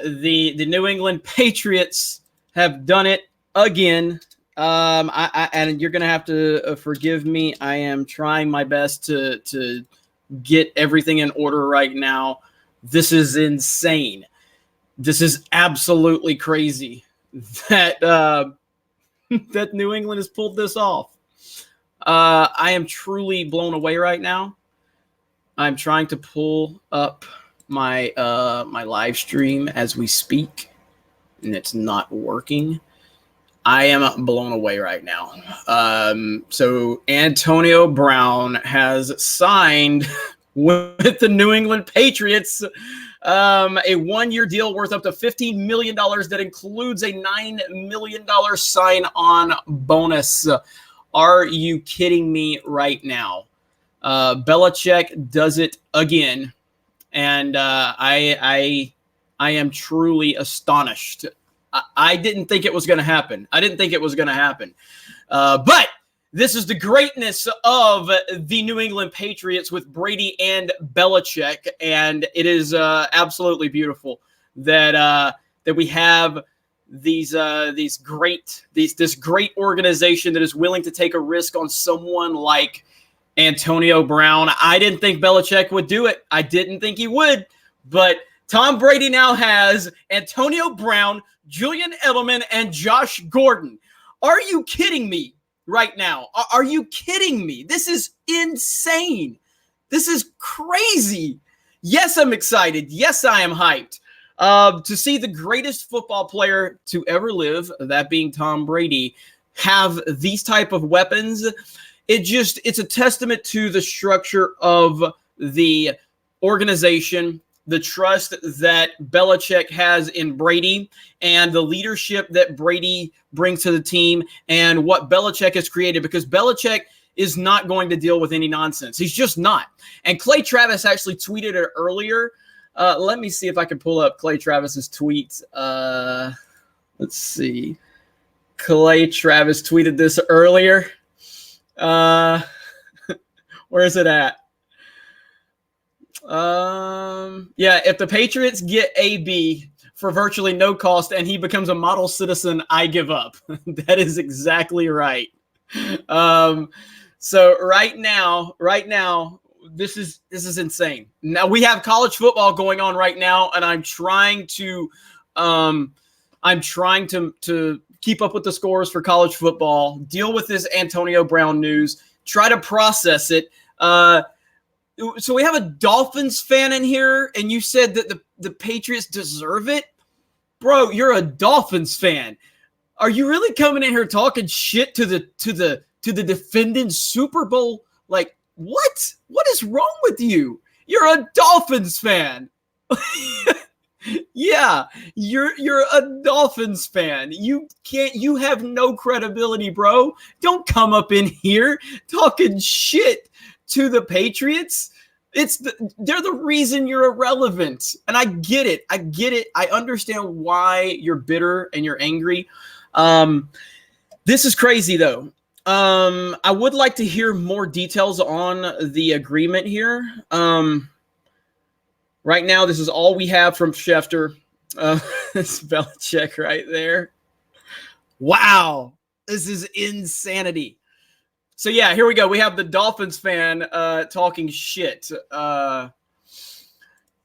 The New England Patriots have done it again. And you're gonna have to forgive me. I am trying my best to get everything in order right now. This is insane. This is absolutely crazy that that New England has pulled this off. I am truly blown away right now. I'm trying to pull up my my live stream as we speak, and it's not working. I am blown away right now. So Antonio Brown has signed with the New England Patriots a one-year deal worth up to $15 million that includes a $9 million sign-on bonus. Are you kidding me right now? Belichick does it again, and I am truly astonished. I didn't think it was going to happen. But this is the greatness of the New England Patriots with Brady and Belichick, and it is absolutely beautiful that we have this great organization that is willing to take a risk on someone like Antonio Brown. I didn't think Belichick would do it. I didn't think he would, but Tom Brady now has Antonio Brown, Julian Edelman, and Josh Gordon. Are you kidding me right now? Are you kidding me? This is insane. This is crazy. Yes, I'm excited. Yes, I am hyped to see the greatest football player to ever live, that being Tom Brady, have these type of weapons. It's a testament to the structure of the organization, the trust that Belichick has in Brady, and the leadership that Brady brings to the team, and what Belichick has created, because Belichick is not going to deal with any nonsense. He's just not. And Clay Travis actually tweeted it earlier. Let me see if I can pull up Clay Travis's tweet. Let's see. Clay Travis tweeted this earlier. Where is it at? Yeah, if the Patriots get AB for virtually no cost and he becomes a model citizen, I give up. That is exactly right. So right now, this is insane. Now we have college football going on right now, and I'm trying to keep up with the scores for college football, deal with this Antonio Brown news, try to process it. So we have a Dolphins fan in here, and you said that the Patriots deserve it? Bro, you're a Dolphins fan. Are you really coming in here talking shit to the defending Super Bowl? Like, what? What is wrong with you? You're a Dolphins fan. Yeah, you're a Dolphins fan. You have no credibility, bro. Don't come up in here talking shit to the Patriots. They're the reason you're irrelevant. And I get it. I understand why you're bitter and you're angry. This is crazy though. I would like to hear more details on the agreement here. Right now, this is all we have from Schefter. It's Belichick right there. Wow. This is insanity. So, yeah, here we go. We have the Dolphins fan talking shit.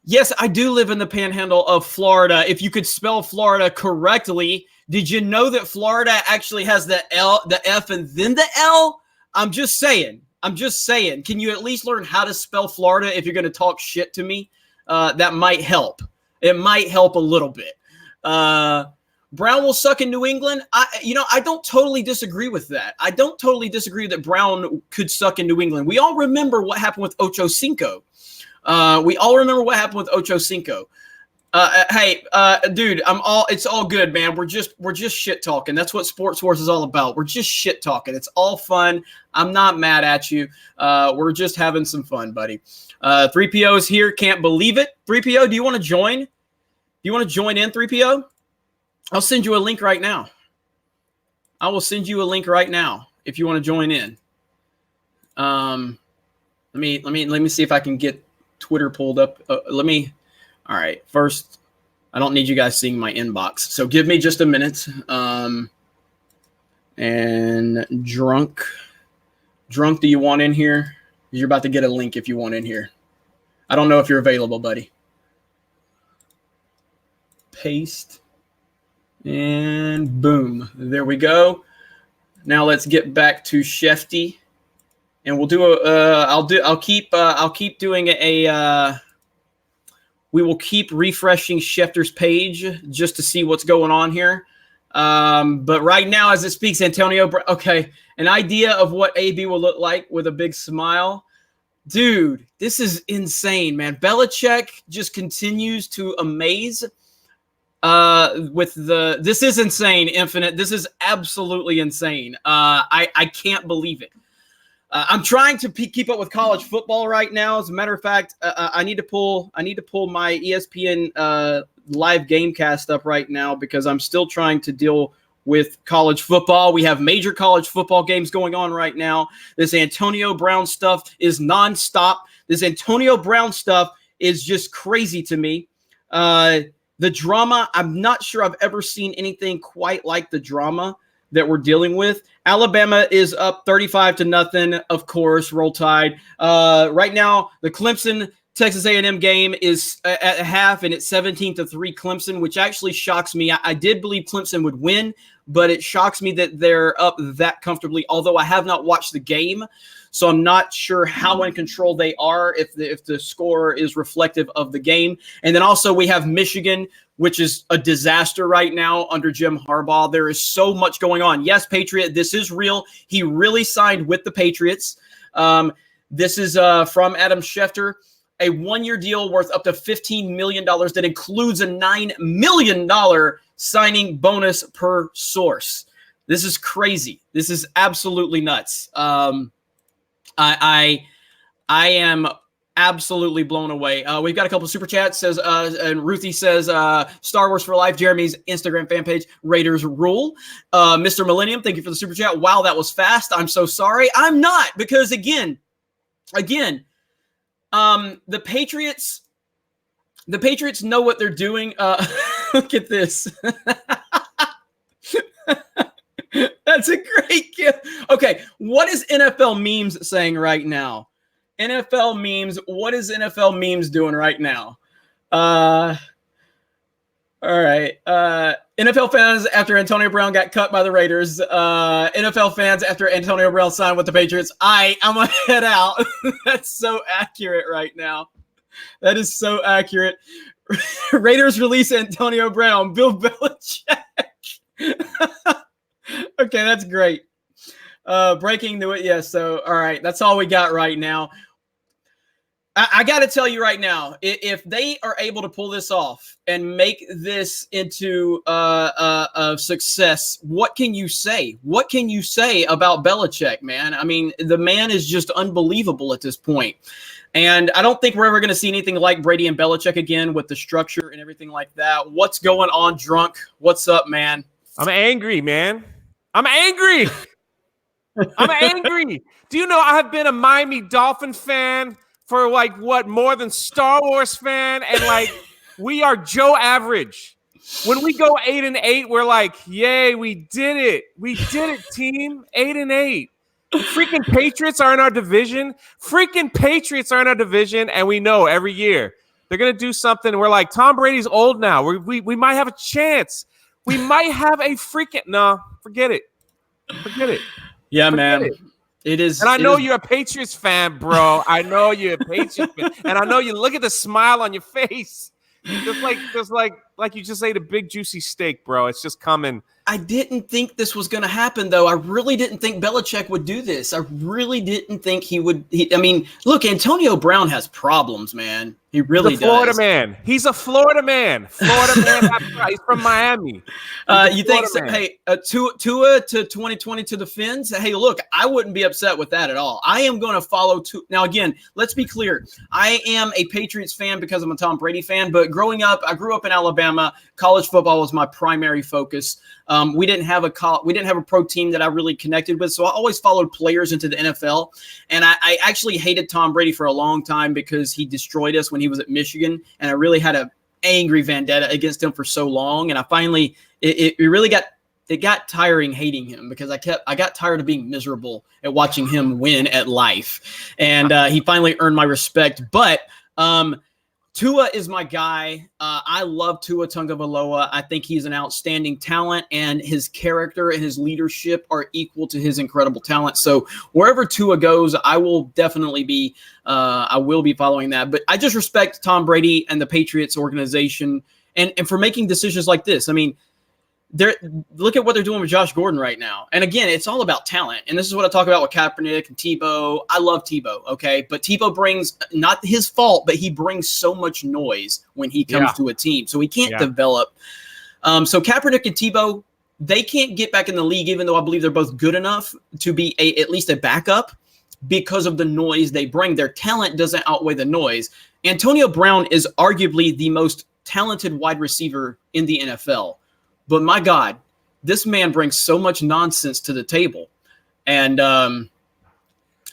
Yes, I do live in the panhandle of Florida. If you could spell Florida correctly, did you know that Florida actually has the F and then the L? I'm just saying. Can you at least learn how to spell Florida if you're going to talk shit to me? That might help. It might help a little bit. Brown will suck in New England. I don't totally disagree with that. I don't totally disagree that Brown could suck in New England. We all remember what happened with Ocho Cinco. Hey, dude, it's all good, man. We're just shit talking. That's what Sports Wars is all about. We're just shit talking. It's all fun. I'm not mad at you. We're just having some fun, buddy. 3PO is here. Can't believe it. 3PO, do you want to join? Do you want to join in, 3PO? I'll send you a link right now. I will send you a link right now if you want to join in. Let me see if I can get Twitter pulled up. All right. First, I don't need you guys seeing my inbox. So give me just a minute. And Drunk, do you want in here? You're about to get a link if you want in here. I don't know if you're available, buddy. Paste. And boom. There we go. Now let's get back to Shefty. And we'll do I'll keep doing we will keep refreshing Schefter's page just to see what's going on here. But right now, as it speaks, Antonio, okay, an idea of what AB will look like with a big smile. Dude, this is insane, man. Belichick just continues to amaze this is insane, Infinite. This is absolutely insane. I can't believe it. I'm trying to keep up with college football right now. As a matter of fact, I need to pull my ESPN live Gamecast up right now because I'm still trying to deal with college football. We have major college football games going on right now. This Antonio Brown stuff is nonstop. This Antonio Brown stuff is just crazy to me. The drama, I'm not sure I've ever seen anything quite like the drama that we're dealing with. Alabama is up 35-0, of course, Roll Tide. Right now, the Clemson Texas A&M game is at half, and it's 17-3 Clemson, which actually shocks me. I did believe Clemson would win, but it shocks me that they're up that comfortably, although I have not watched the game, so I'm not sure how in control they are if the score is reflective of the game. And then also we have Michigan, which is a disaster right now under Jim Harbaugh. There is so much going on. Yes, Patriot, this is real. He really signed with the Patriots. This is from Adam Schefter, a one-year deal worth up to $15 million that includes a $9 million signing bonus per source. This is crazy. This is absolutely nuts. I am absolutely blown away. We've got a couple of super chats. Says and Ruthie says Star Wars for Life. Jeremy's Instagram fan page, Raiders rule. Mr. Millennium, thank you for the super chat. Wow, that was fast. I'm so sorry. I'm not, because again, the Patriots know what they're doing. Look at this. That's a great gift. Okay, what is NFL memes saying right now? NFL memes. What is NFL memes doing right now? All right. NFL fans after Antonio Brown got cut by the Raiders. NFL fans after Antonio Brown signed with the Patriots. I'm gonna head out. That's so accurate right now. That is so accurate. Raiders release Antonio Brown. Bill Belichick. Okay, that's great. Breaking news. Yeah, so, all right. That's all we got right now. I got to tell you right now, if they are able to pull this off and make this into a success, what can you say? What can you say about Belichick, man? I mean, the man is just unbelievable at this point. And I don't think we're ever going to see anything like Brady and Belichick again with the structure and everything like that. What's going on, Drunk? What's up, man? I'm angry, man. I'm angry. I'm angry. Do you know I have been a Miami Dolphin fan for more than Star Wars fan, and we are Joe Average. When we go 8-8, we're like, yay, we did it. We did it, team. 8-8. Freaking Patriots are in our division. And we know every year they're gonna do something. We're like, Tom Brady's old now. We might have a chance. We might have a no, forget it. Yeah, man. It is. And I know you're a Patriots fan, bro. I know you're a Patriots fan. And I know you look at the smile on your face. Just like you just ate a big juicy steak, bro. It's just coming. I didn't think this was going to happen, though. I really didn't think Belichick would do this. I really didn't think he would. I mean, look, Antonio Brown has problems, man. He really does. Florida man. He's a Florida man. He's from Miami. You think, hey, Tua to 2020 to the Fins? Hey, look, I wouldn't be upset with that at all. I am going to follow Tua. Now, again, let's be clear. I am a Patriots fan because I'm a Tom Brady fan, but growing up, I grew up in Alabama. College football was my primary focus. We didn't have a pro team that I really connected with, so I always followed players into the NFL. And I actually hated Tom Brady for a long time because he destroyed us when he was at Michigan, and I really had angry vendetta against him for so long, and I finally it really got tiring hating him because I got tired of being miserable at watching him win at life, and he finally earned my respect. But Tua is my guy. I love Tua Tagovailoa. I think he's an outstanding talent, and his character and his leadership are equal to his incredible talent. So wherever Tua goes, I will definitely be following that. But I just respect Tom Brady and the Patriots organization and for making decisions like this. I mean, look at what they're doing with Josh Gordon right now. And again, it's all about talent. And this is what I talk about with Kaepernick and Tebow. I love Tebow, okay? But Tebow brings, not his fault, but he brings so much noise when he comes to a team. So he can't develop. So Kaepernick and Tebow, they can't get back in the league, even though I believe they're both good enough to be at least a backup because of the noise they bring. Their talent doesn't outweigh the noise. Antonio Brown is arguably the most talented wide receiver in the NFL. But my God, this man brings so much nonsense to the table, and I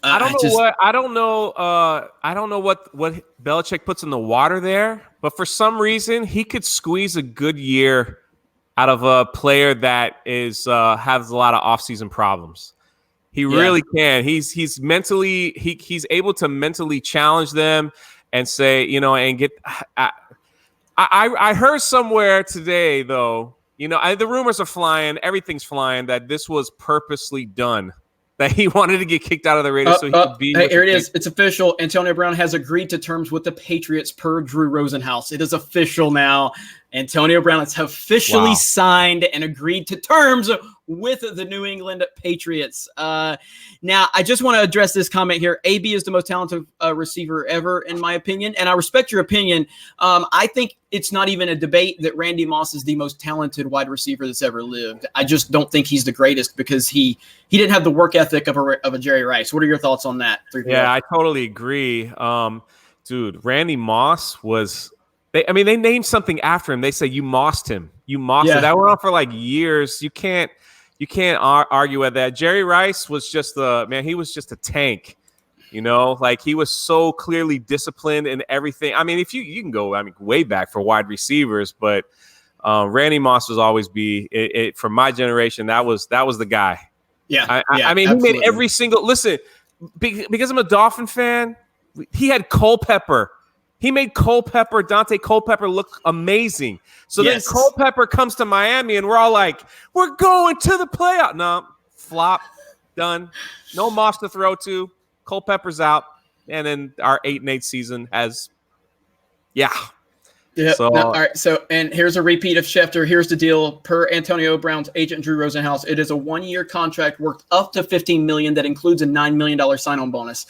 don't know what Belichick puts in the water there. But for some reason, he could squeeze a good year out of a player that has a lot of offseason problems. He really can. He's mentally he's able to mentally challenge them and say, and get. I heard somewhere today though. The rumors are flying. Everything's flying that this was purposely done. That he wanted to get kicked out of the Raiders so he could be. Hey, here it is. It's official. Antonio Brown has agreed to terms with the Patriots per Drew Rosenhaus. It is official now. Antonio Brown has officially signed and agreed to terms with the New England Patriots. Now, I just want to address this comment here. AB is the most talented receiver ever, in my opinion, and I respect your opinion. I think it's not even a debate that Randy Moss is the most talented wide receiver that's ever lived. I just don't think he's the greatest because he didn't have the work ethic of a Jerry Rice. What are your thoughts on that? 3PL? Yeah, I totally agree. Dude, Randy Moss was – they named something after him. They say you mossed him. You mossed him. That went on for like years. You can't argue with that. Jerry Rice was just he was just a tank. Like he was so clearly disciplined in everything. I mean, if you can go way back for wide receivers, but Randy Moss was always from my generation. That was the guy. Yeah. I mean, absolutely. He made every single listen because I'm a Dolphin fan. He had Culpepper. He made Dante Culpepper look amazing. So then Culpepper comes to Miami, and we're all like, we're going to the playoff. No, flop, done. No Moss to throw to. Culpepper's out. And then our 8-8 season has, Yeah. So, all right. So, and here's a repeat of Schefter. Here's the deal. Per Antonio Brown's agent, Drew Rosenhaus, it is a 1-year contract worth up to $15 million that includes a $9 million sign-on bonus.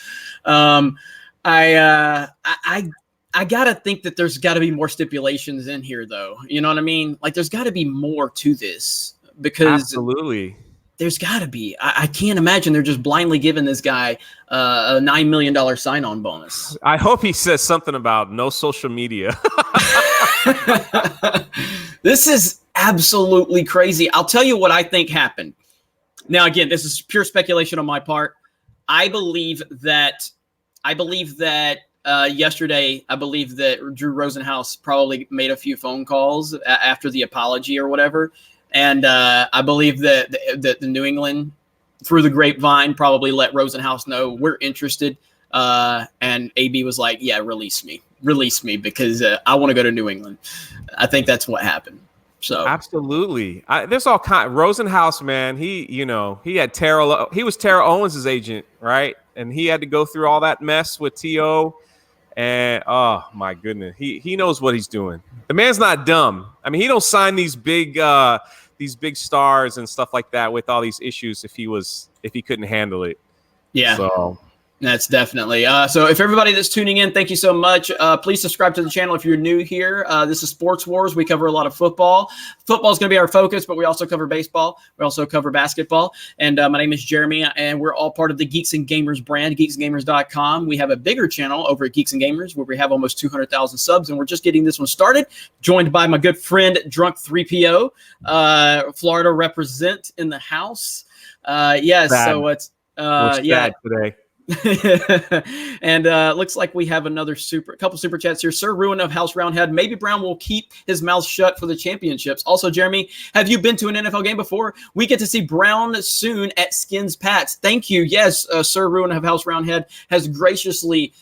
I gotta think that there's got to be more stipulations in here, though. You know what I mean? Like, there's got to be more to this because absolutely, there's got to be. I can't imagine they're just blindly giving this guy a $9 million sign-on bonus. I hope he says something about no social media. This is absolutely crazy. I'll tell you what I think happened. Now, again, this is pure speculation on my part. I believe that yesterday, I believe that Drew Rosenhaus probably made a few phone calls after the apology or whatever. And I believe that the New England, through the grapevine, probably let Rosenhaus know we're interested. And AB was like, yeah, release me because I want to go to New England. I think that's what happened. So absolutely. There's all kind. Rosenhaus, man, he had Terrell. He was Terrell Owens' agent, right? And he had to go through all that mess with T.O., and oh my goodness, he knows what he's doing. The man's not dumb. I mean, he don't sign these big stars and stuff like that with all these issues if he couldn't handle it. Yeah. So that's definitely. So if everybody that's tuning in, thank you so much. Please subscribe to the channel if you're new here. This is Sports Wars. We cover a lot of football. Football is going to be our focus, but we also cover baseball. We also cover basketball. And my name is Jeremy, and we're all part of the Geeks and Gamers brand, geeksandgamers.com. We have a bigger channel over at Geeks and Gamers where we have almost 200,000 subs, and we're just getting this one started. Joined by my good friend, Drunk 3PO, Florida represent in the house. Yes, bad. so it's bad today. And looks like we have another couple super chats here. Sir Ruin of House Roundhead. Maybe Brown will keep his mouth shut for the championships. Also, Jeremy, have you been to an NFL game before? We get to see Brown soon at Skins Pats. Thank you. Yes, Sir Ruin of House Roundhead has graciously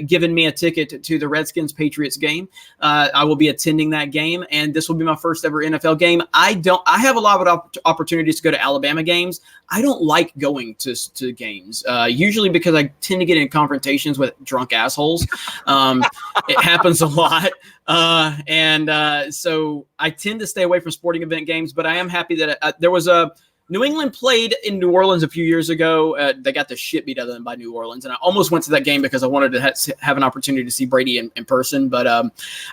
given me a ticket to the Redskins Patriots game. I will be attending that game, and this will be my first ever NFL game. I have a lot of opportunities to go to Alabama games. I don't like going to games, usually because I tend to get in confrontations with drunk assholes. It happens a lot. So I tend to stay away from sporting event games, but I am happy that there was a New England played in New Orleans a few years ago. They got the shit beat out of them by New Orleans, and I almost went to that game because I wanted to have an opportunity to see Brady in person. But I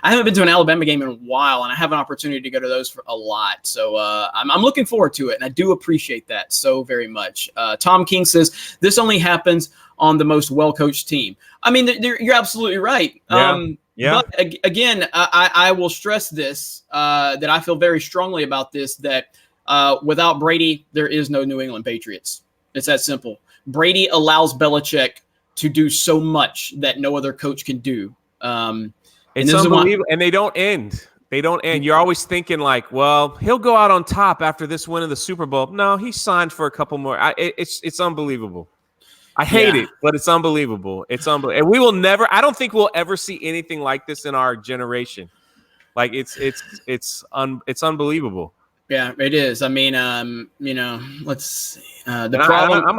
haven't been to an Alabama game in a while, and I have an opportunity to go to those for a lot. So I'm looking forward to it, and I do appreciate that so very much. Tom King says, this only happens on the most well-coached team. I mean, you're absolutely right. Yeah. But again, I will stress this, that I feel very strongly about this, that without Brady, there is no New England Patriots. It's that simple. Brady allows Belichick to do so much that no other coach can do. It's unbelievable. And they don't end. They don't end. You're always thinking like, well, he'll go out on top after this win of the Super Bowl. No, he signed for a couple more. It's unbelievable. I hate it, but it's unbelievable. It's unbelievable. And we will never, I don't think we'll ever see anything like this in our generation. Like it's unbelievable. Yeah, it is. I mean, let's see. I'm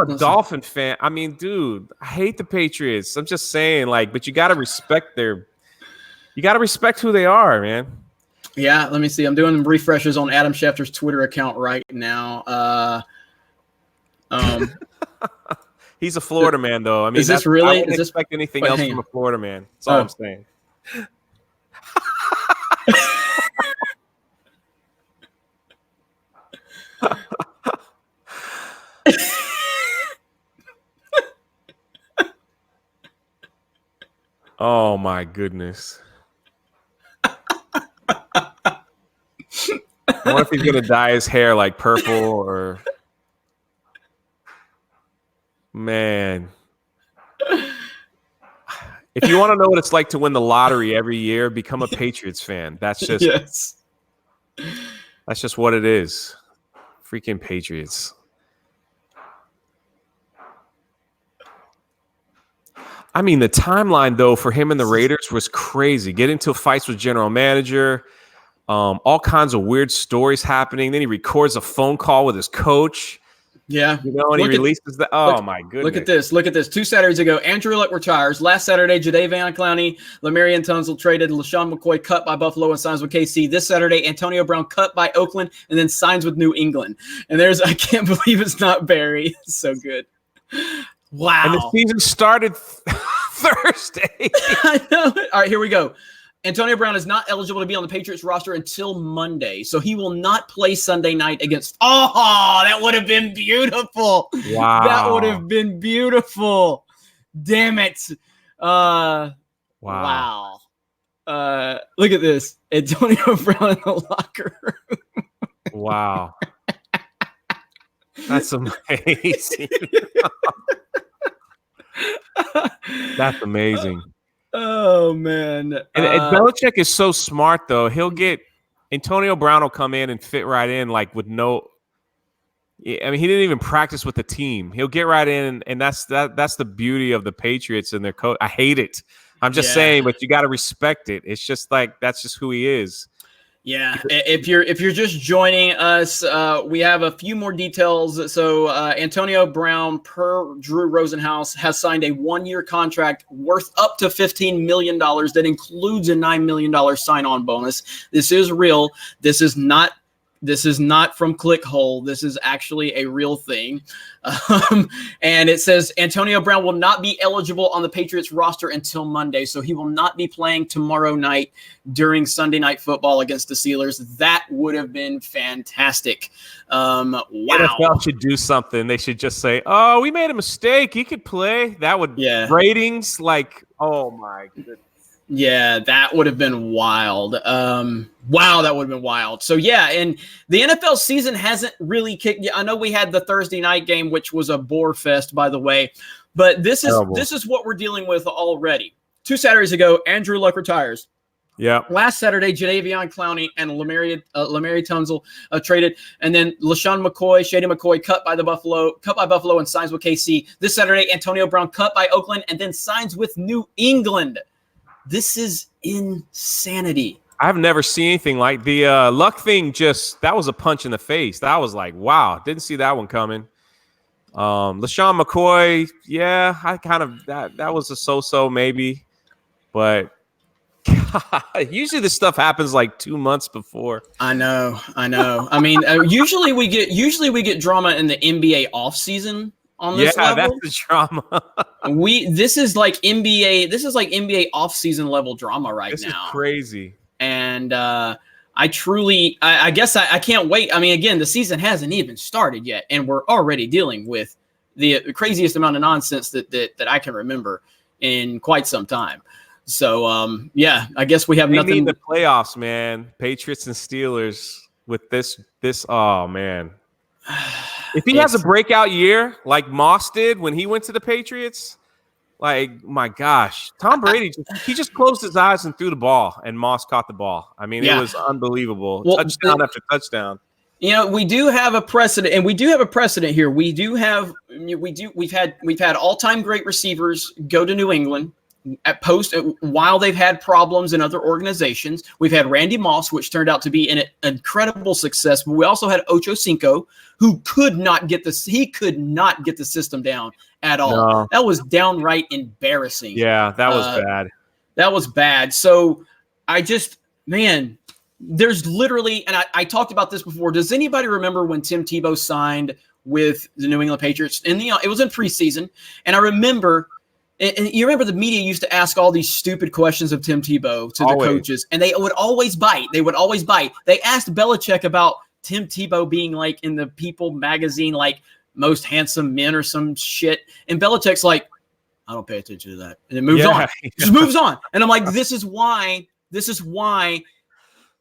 a Dolphin fan. I mean, dude, I hate the Patriots. I'm just saying, like, but you got to respect who they are, man. Yeah, let me see. I'm doing refreshes on Adam Schefter's Twitter account right now. He's a Florida man, though. I mean, is this really? I wouldn't expect anything else from a Florida man. That's all I'm saying. Oh my goodness. I wonder if he's gonna dye his hair like purple or man. If you want to know what it's like to win the lottery every year, become a Patriots fan. That's just That's just what it is. Freaking Patriots. I mean, the timeline, though, for him and the Raiders was crazy. Get into fights with general manager, all kinds of weird stories happening. Then he records a phone call with his coach. Yeah. And he releases the – oh, my goodness. Look at this. 2 Saturdays ago, Andrew Luck retires. Last Saturday, Jadeveon Clowney, Lamarian Tunsil traded. LaShawn McCoy cut by Buffalo and signs with KC. This Saturday, Antonio Brown cut by Oakland and then signs with New England. And I can't believe it's not Barry. It's so good. Wow. And the season started Thursday. I know. All right, here we go. Antonio Brown is not eligible to be on the Patriots roster until Monday, so he will not play Sunday night against – oh, that would have been beautiful. Wow. That would have been beautiful. Damn it. Wow. Look at this. Antonio Brown in the locker room. Wow. That's amazing. That's amazing. Oh, man. And Belichick is so smart, though. He'll get – Antonio Brown will come in and fit right in like with no – I mean, he didn't even practice with the team. He'll get right in, and that's the beauty of the Patriots and their coach. I hate it. I'm just saying, but you got to respect it. It's just like that's just who he is. Yeah, if you're just joining us, we have a few more details. So Antonio Brown, per Drew Rosenhaus, has signed a 1-year contract worth up to $15 million that includes a $9 million sign-on bonus. This is real. This is not from Clickhole. This is actually a real thing. And it says Antonio Brown will not be eligible on the Patriots roster until Monday, so he will not be playing tomorrow night during Sunday Night Football against the Steelers. That would have been fantastic. Wow. NFL should do something. They should just say, oh, we made a mistake. He could play. That would ratings like, oh, my goodness. Yeah, that would have been wild. Wow, that would have been wild. So, yeah, and the NFL season hasn't really kicked. I know we had the Thursday night game, which was a bore fest, by the way. But this Terrible. is what we're dealing with already. 2 Saturdays ago, Andrew Luck retires. Yeah. Last Saturday, Jadeveon Clowney and Lamary Tunzel traded, and then LaShawn Shady McCoy cut by Buffalo and signs with KC. This Saturday, Antonio Brown cut by Oakland and then signs with New England. This is insanity. I've never seen anything like the Luck thing. That was a punch in the face. That was like, wow, didn't see that one coming. LaShawn McCoy, yeah, I kind of that was a so-so maybe, but usually this stuff happens like 2 months before. I know. I mean, usually we get drama in the NBA offseason on this level. Yeah, that's the drama. This is like NBA offseason level drama now. This is crazy. And I guess I can't wait. I mean, again, the season hasn't even started yet, and we're already dealing with the craziest amount of nonsense that I can remember in quite some time. So, yeah, I guess we have nothing. Need the playoffs, man. Patriots and Steelers with this. Oh man, if he has a breakout year like Moss did when he went to the Patriots, like my gosh, Tom Brady he just closed his eyes and threw the ball, and Moss caught the ball. I mean, It was unbelievable, touchdown after touchdown. You know, we do have a precedent, and we do have a precedent here. We've had all-time great receivers go to New England while they've had problems in other organizations. We've had Randy Moss, which turned out to be an incredible success. But we also had Ocho Cinco, who could not get the system down at all. No. That was downright embarrassing. Yeah, that was bad. That was bad. So there's literally, and I talked about this before. Does anybody remember when Tim Tebow signed with the New England Patriots? It was in preseason, and I remember. And you remember the media used to ask all these stupid questions of Tim Tebow to the coaches, and they would always bite. They asked Belichick about Tim Tebow being like in the People magazine, like most handsome men or some shit. And Belichick's like, I don't pay attention to that. And it moves on. Just moves on. And I'm like, this is why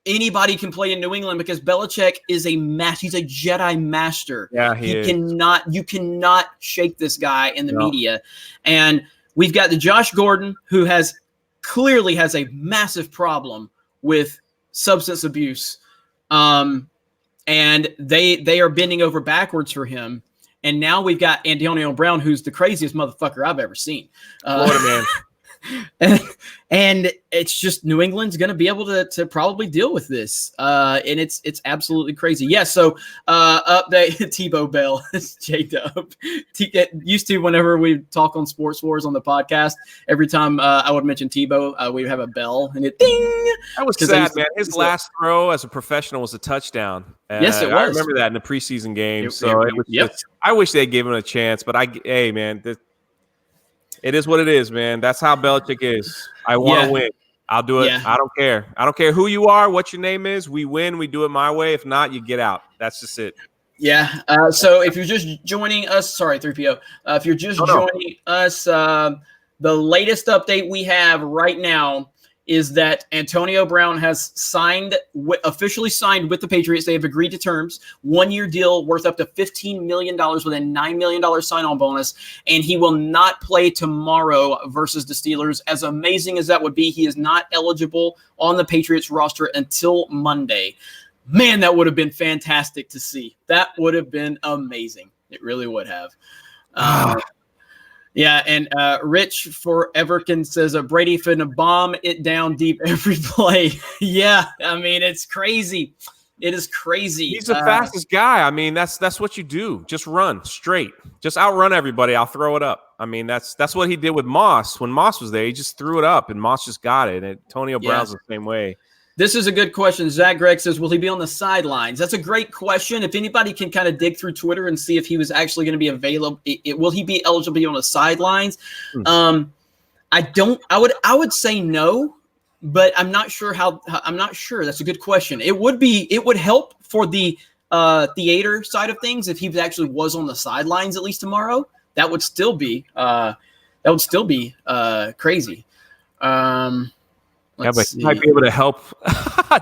anybody can play in New England, because Belichick is he's a Jedi master. Yeah, you cannot shake this guy in the media. And we've got the Josh Gordon, who clearly has a massive problem with substance abuse. And they are bending over backwards for him. And now we've got Antonio Brown, who's the craziest motherfucker I've ever seen. Florida man. And it's just New England's going to be able to probably deal with this. And it's absolutely crazy. Yeah. So update Tebow Bell. J-Dub. Used to, whenever we talk on Sports Wars on the podcast, every time I would mention Tebow, we'd have a bell and it ding. That was sad, man. His last throw as a professional was a touchdown. Yes, it was. I remember that in the preseason game. I wish they gave him a chance, but hey, man, it is what it is, man. That's how Belichick is. I want to win. I'll do it. Yeah. I don't care. I don't care who you are, what your name is. We win. We do it my way. If not, you get out. That's just it. Yeah. So if you're just joining us, sorry, 3PO. If you're just joining us, the latest update we have right now is that Antonio Brown has officially signed with the Patriots. They have agreed to terms, 1-year deal worth up to $15 million with a $9 million sign-on bonus, and he will not play tomorrow versus the Steelers. As amazing as that would be, he is not eligible on the Patriots roster until Monday. Man, that would have been fantastic to see. That would have been amazing. It really would have. Yeah, and Rich for Everkin says Brady finna bomb it down deep every play. Yeah, I mean, it's crazy. It is crazy. He's the fastest guy. I mean, that's what you do. Just run straight. Just outrun everybody. I'll throw it up. I mean, that's what he did with Moss. When Moss was there, he just threw it up, and Moss just got it. And Antonio Brown's the same way. This is a good question. Zach Gregg says, will he be on the sidelines? That's a great question. If anybody can kind of dig through Twitter and see if he was actually going to be available, will he be eligible to be on the sidelines? I would say no, but I'm not sure I'm not sure. That's a good question. It would help for the theater side of things if he actually was on the sidelines at least tomorrow. That would still be crazy. But he might be able to help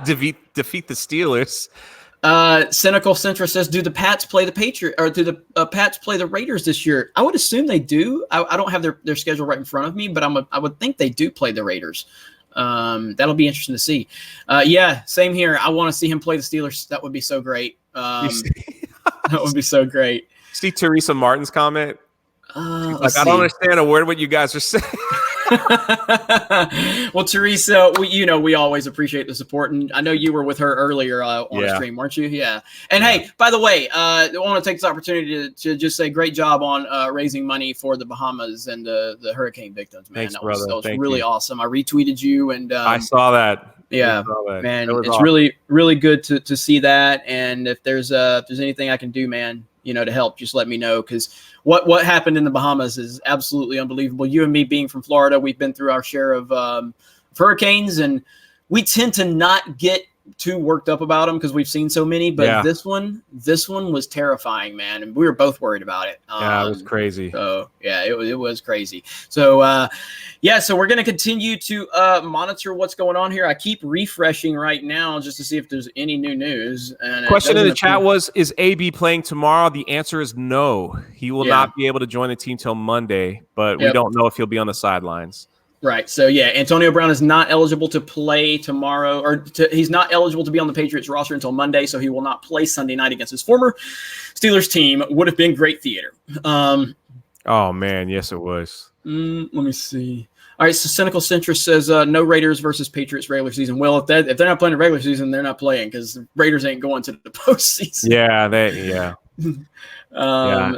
defeat the Steelers. Cynical Centrist says, do the Pats play the Patriots, or do the Pats play the Raiders this year? I would assume they do. I don't have their schedule right in front of me, but I would think they do play the Raiders. That'll be interesting to see. Yeah, same here. I want to see him play the Steelers. That would be so great. That would be so great. See Teresa Martin's comment? I don't understand a word of what you guys are saying. Well, Teresa, we always appreciate the support, and I know you were with her earlier on the stream, weren't you? Yeah. And hey, by the way, I want to take this opportunity to just say great job on raising money for the Bahamas and the hurricane victims, man. Thanks, that was Thank really you. awesome. I retweeted you, and I saw that. Yeah, man, it's awesome. really good to see that. And if there's anything I can do, man, to help, just let me know, because what happened in the Bahamas is absolutely unbelievable. You and me being from Florida, we've been through our share of hurricanes, and we tend to not get too worked up about them because we've seen so many. But this one was terrifying, man, and we were both worried about it. It was crazy. So yeah, it was crazy. So so we're gonna continue to monitor what's going on here. I keep refreshing right now just to see if there's any new news. And question in the chat was, is AB playing tomorrow? The answer is no. He will not be able to join the team till Monday, but we don't know if he'll be on the sidelines. Right. So, Antonio Brown is not eligible to play tomorrow, he's not eligible to be on the Patriots roster until Monday, so he will not play Sunday night against his former Steelers team. Would have been great theater. Oh, man. Yes, it was. Let me see. All right, so Cynical Centrist says no Raiders versus Patriots regular season. Well, if they're not playing the regular season, they're not playing because the Raiders ain't going to the postseason.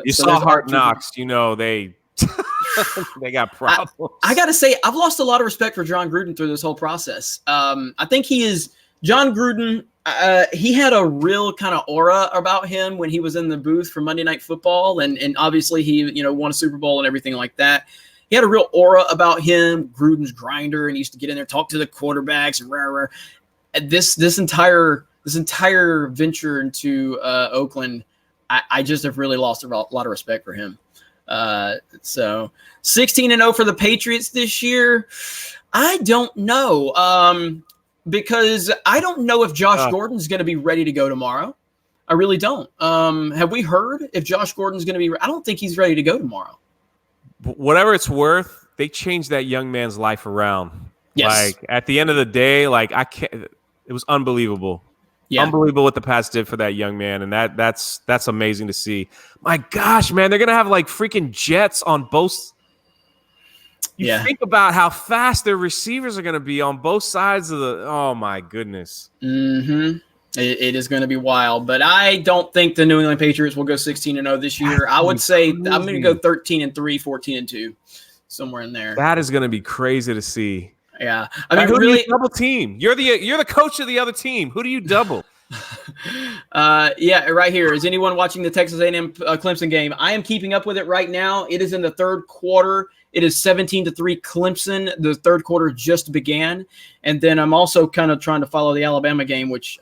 You saw Hard Knocks. They got problems. I got to say, I've lost a lot of respect for John Gruden through this whole process. I think John Gruden, he had a real kind of aura about him when he was in the booth for Monday Night Football. And obviously he, won a Super Bowl and everything like that. He had a real aura about him, Gruden's grinder, and he used to get in there, talk to the quarterbacks and rah. This entire venture into Oakland, I just have really lost a lot of respect for him. So 16-0 for the Patriots this year. I don't know. Because I don't know if Josh Gordon's going to be ready to go tomorrow. I really don't. Have we heard if Josh Gordon's going to be? I don't think he's ready to go tomorrow. Whatever it's worth, they changed that young man's life around. Yes. At the end of the day, I can't. It was unbelievable. Yeah. Unbelievable what the Pats did for that young man, and that's amazing to see. My gosh, man, they're gonna have freaking jets on both. You think about how fast their receivers are gonna be on both sides of the. Oh my goodness. Mm-hmm. It is going to be wild, but I don't think the New England Patriots will go 16-0 this year. I would say I'm going to go 13-3, 14-2, somewhere in there. That is going to be crazy to see. Yeah, I mean, who really do you double team? You're the coach of the other team. Who do you double? Right here. Is anyone watching the Texas A&M Clemson game? I am keeping up with it right now. It is in the third quarter. It is 17-3 Clemson. The third quarter just began, and then I'm also kind of trying to follow the Alabama game, which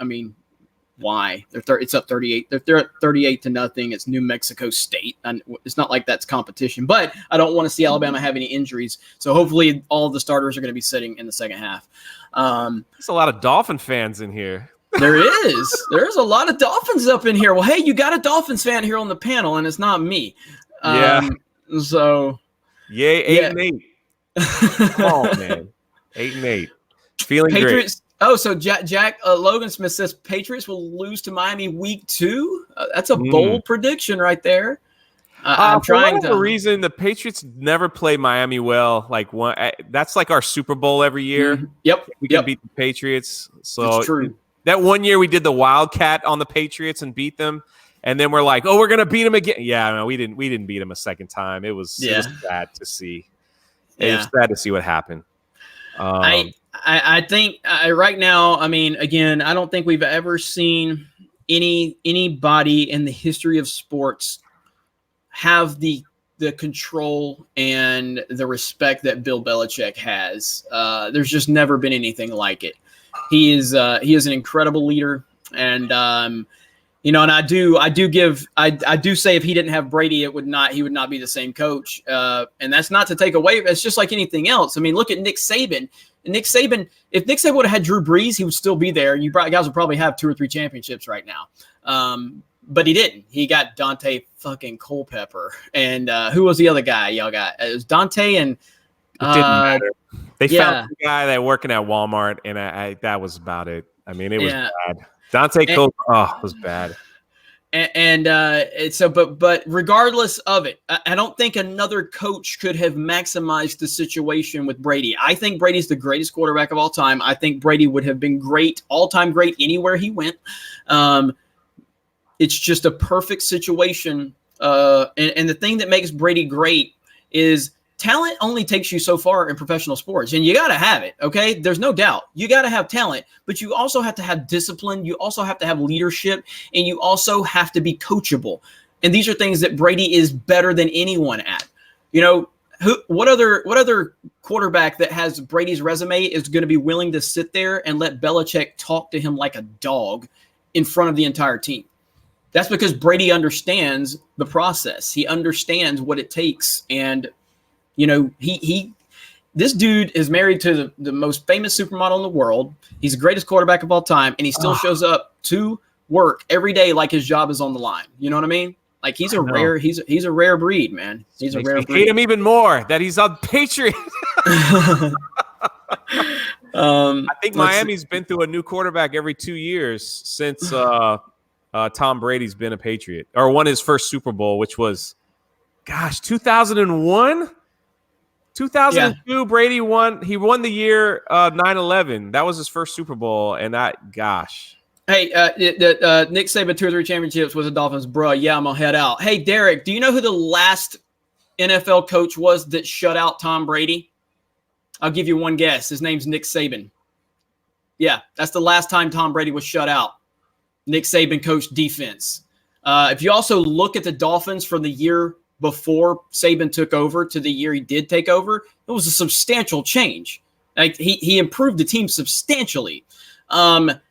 why? It's up 38. They're at 38-0. It's New Mexico State, and it's not like that's competition. But I don't want to see Alabama have any injuries, so hopefully all of the starters are going to be sitting in the second half. There's a lot of Dolphin fans in here. There's a lot of Dolphins up in here. Well, hey, you got a Dolphins fan here on the panel, and it's not me. So, yay, 8-8. Come on, man, 8-8. Feeling Patriots. Great. Oh, so Jack Logan Smith says Patriots will lose to Miami week 2. That's a bold prediction right there. I'm trying for whatever reason, the Patriots never play Miami well. That's our Super Bowl every year. Mm-hmm. Yep, we can beat the Patriots. So that's true. That one year we did the Wildcat on the Patriots and beat them, and then we're like, oh, we're gonna beat them again. Yeah, no, we didn't beat them a second time. It was sad to see. It was sad to see what happened. I think right now, again, I don't think we've ever seen anybody in the history of sports have the control and the respect that Bill Belichick has. There's just never been anything like it. He is an incredible leader, and And I do say if he didn't have Brady, he would not be the same coach. And that's not to take away. It's just like anything else. I mean, look at Nick Saban. And Nick Saban, if Nick Saban would have had Drew Brees, he would still be there. You guys would probably have 2 or 3 championships right now. But he didn't. He got Dante fucking Culpepper. And who was the other guy y'all got? It was Dante and it didn't matter. They found the guy that working at Walmart, and I that was about it. I mean, it was bad. Dante Cole, was bad. But regardless of it, I don't think another coach could have maximized the situation with Brady. I think Brady's the greatest quarterback of all time. I think Brady would have been great, all-time great anywhere he went. It's just a perfect situation. And the thing that makes Brady great is talent only takes you so far in professional sports, and you got to have it. Okay. There's no doubt. You got to have talent, but you also have to have discipline. You also have to have leadership, and you also have to be coachable. And these are things that Brady is better than anyone at. What other quarterback that has Brady's resume is going to be willing to sit there and let Belichick talk to him like a dog in front of the entire team? That's because Brady understands the process. He understands what it takes. And this dude is married to the most famous supermodel in the world. He's the greatest quarterback of all time, and he still shows up to work every day like his job is on the line. You know what I mean? Like he's a rare breed, man. He's a rare breed. Hate him even more that he's on Patriots. I think Miami's been through a new quarterback every 2 years since Tom Brady's been a Patriot or won his first Super Bowl, which was, 2001. 2002, Brady won. He won the year 9/11. That was his first Super Bowl, and Hey, Nick Saban 2 or 3 championships with the Dolphins, bro. Yeah, I'm gonna head out. Hey, Derek, do you know who the last NFL coach was that shut out Tom Brady? I'll give you one guess. His name's Nick Saban. Yeah, that's the last time Tom Brady was shut out. Nick Saban coached defense. If you also look at the Dolphins from the year before Saban took over to the year he did take over, it was a substantial change. Like he improved the team substantially. And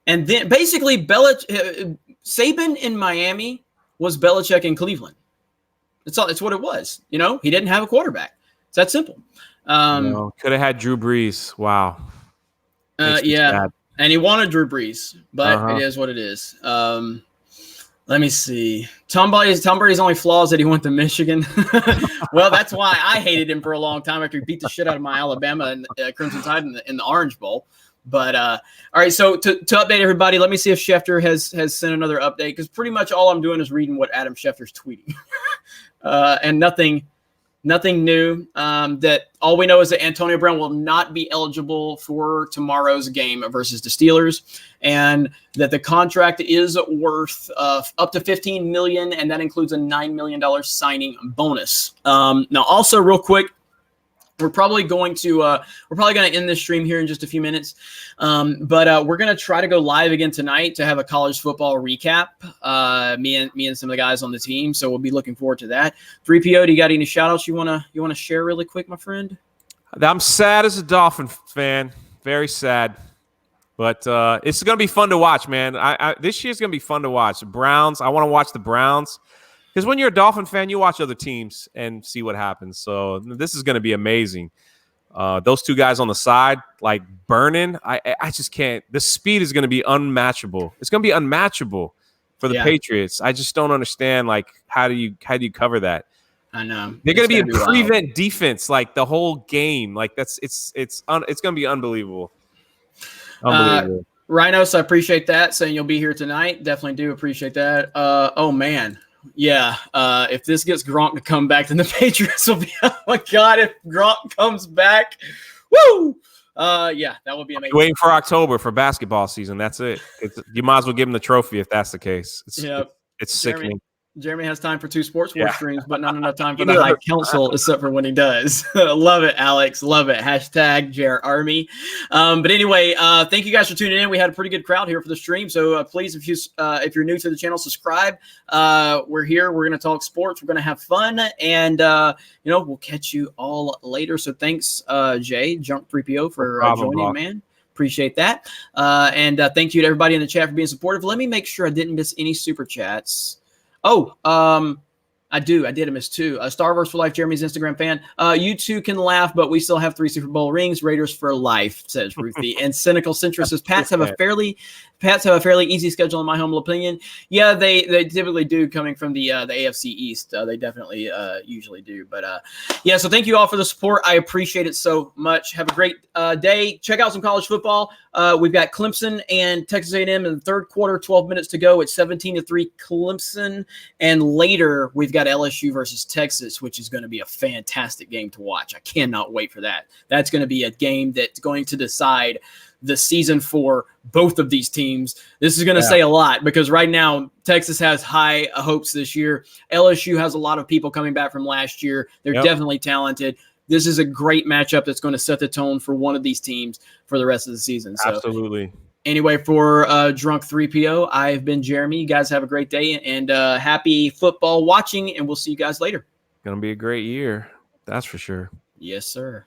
then basically Saban in Miami was Belichick in Cleveland. It's what it was. He didn't have a quarterback. It's that simple. Could have had Drew Brees. Wow. Yeah. And he wanted Drew Brees, but it is what it is. Let me see. Tom Brady's only flaw is that he went to Michigan. Well, that's why I hated him for a long time after he beat the shit out of my Alabama and Crimson Tide in the Orange Bowl. But all right, so to update everybody, let me see if Schefter has sent another update, because pretty much all I'm doing is reading what Adam Schefter's tweeting, and nothing new. That all we know is that Antonio Brown will not be eligible for tomorrow's game versus the Steelers, and that the contract is worth up to $15 million, and that includes a $9 million signing bonus. Now, also real quick, we're probably going to end this stream here in just a few minutes, but we're going to try to go live again tonight to have a college football recap. Me and some of the guys on the team, so we'll be looking forward to that. 3PO, do you got any shout outs you wanna share really quick, my friend? I'm sad as a Dolphin fan, very sad, but it's going to be fun to watch, man. This year's going to be fun to watch. Browns, I want to watch the Browns. Because when you're a Dolphin fan, you watch other teams and see what happens. So this is going to be amazing. Those two guys on the side, like burning, I just can't. The speed is going to be unmatchable. It's going to be unmatchable for the Patriots. I just don't understand, like, how do you cover that? I know. They're going to be in prevent defense like the whole game. Like it's going to be unbelievable. Unbelievable. Rhinos, I appreciate that. Saying you'll be here tonight. Definitely do appreciate that. Oh man. Yeah, if this gets Gronk to come back, then the Patriots will be, oh my God, if Gronk comes back, woo! Yeah, that would be amazing. Waiting for October for basketball season. That's it. You might as well give him the trophy if that's the case. It's sickening. Jeremy has time for 2 sports streams, but not enough time for the High Council, except for when he does. Love it, Alex. Love it. Hashtag JR Army. But anyway, thank you guys for tuning in. We had a pretty good crowd here for the stream. So please, if you're new to the channel, subscribe. We're here. We're going to talk sports. We're going to have fun. And, we'll catch you all later. So thanks, Jay, Junk 3PO, for joining, man. Appreciate that. And thank you to everybody in the chat for being supportive. Let me make sure I didn't miss any super chats. Oh, I did miss two. Starverse for Life, Jeremy's Instagram fan. You two can laugh, but we still have 3 Super Bowl rings. Raiders for life, says Ruthie. And Cynical Centrist says Pats have a fairly easy schedule in my humble opinion. Yeah, they typically do, coming from the AFC East. They definitely usually do. But yeah, so thank you all for the support. I appreciate it so much. Have a great day. Check out some college football. We've got Clemson and Texas A&M in the third quarter, 12 minutes to go. It's 17-3 Clemson. And later, we've got LSU versus Texas, which is going to be a fantastic game to watch. I cannot wait for that. That's going to be a game that's going to decide the season for both of these teams. This is going to say a lot, because right now Texas has high hopes this year. LSU has a lot of people coming back from last year. They're definitely talented. This is a great matchup that's going to set the tone for one of these teams for the rest of the season. So, absolutely. Anyway, for Drunk 3PO, I've been Jeremy. You guys have a great day, and happy football watching, and we'll see you guys later. Going to be a great year. That's for sure. Yes, sir.